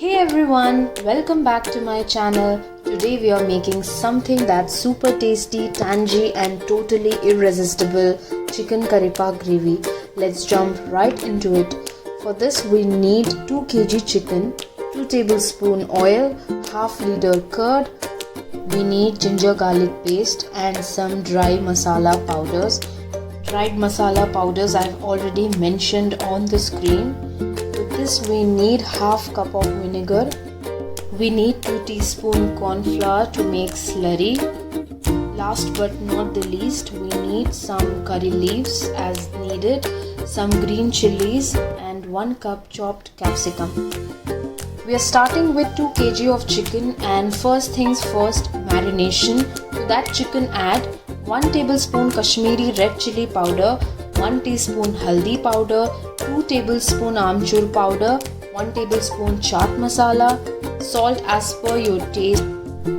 Hey everyone, welcome back to my channel. Today we are making something that's super tasty, tangy and totally irresistible, chicken karepaak gravy. Let's jump right into it. For this we need 2 kg chicken, 2 tablespoon oil, half liter curd. We need ginger garlic paste and some dry masala powders. Dried masala powders I've already mentioned on the screen. With this we need half cup of vinegar. We need 2 teaspoon corn flour to make slurry. Last but not the least, we need some curry leaves as needed, some green chilies and 1 cup chopped capsicum. We are starting with 2 kg of chicken, and first things first, marination. To that chicken add 1 tablespoon Kashmiri red chili powder, 1 teaspoon haldi powder, 2 tablespoon amchur powder, 1 tablespoon chaat masala, salt as per your taste,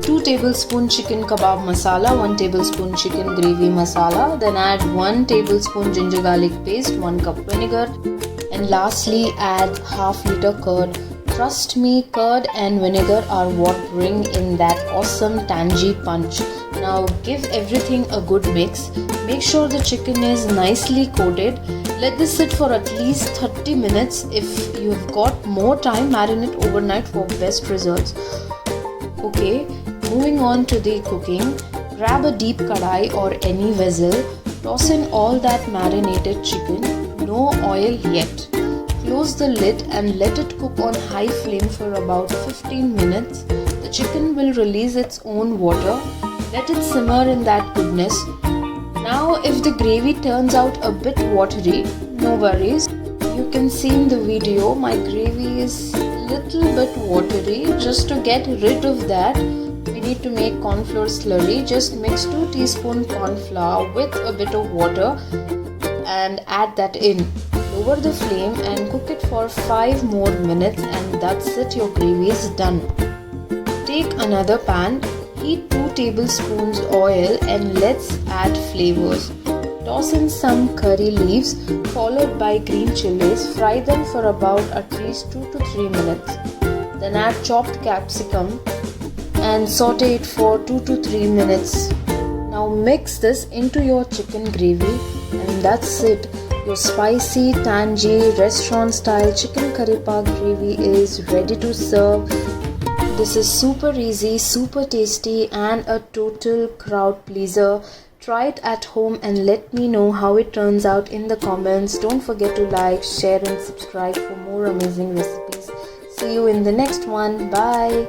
2 tablespoon chicken kebab masala, 1 tablespoon chicken gravy masala, then add 1 tablespoon ginger garlic paste, 1 cup vinegar, and lastly add half liter curd. Trust me, curd and vinegar are what bring in that awesome tangy punch. Now give everything a good mix. Make sure the chicken is nicely coated. Let this sit for at least 30 minutes. If you've got more time, marinate overnight for best results. Okay, moving on to the cooking. Grab a deep kadai or any vessel. Toss in all that marinated chicken. No oil yet. Close the lid and let it cook on high flame for about 15 minutes. The chicken will release its own water. Let it simmer in that goodness. Now if the gravy turns out a bit watery, no worries. You can see in the video my gravy is little bit watery. Just to get rid of that, we need to make corn flour slurry. Just mix 2 teaspoon corn flour with a bit of water and add that in. Lower the flame and cook it for 5 more minutes, and that's it, your gravy is done. Take another pan, heat 2 tablespoons oil and let's add flavors. Toss in some curry leaves followed by green chilies. Fry them for about at least 2 to 3 minutes. Then add chopped capsicum and saute it for 2 to 3 minutes. Now mix this into your chicken gravy, and that's it. Your spicy, tangy, restaurant-style chicken karepaak gravy is ready to serve. This is super easy, super tasty, and a total crowd pleaser. Try it at home and let me know how it turns out in the comments. Don't forget to like, share, and subscribe for more amazing recipes. See you in the next one. Bye.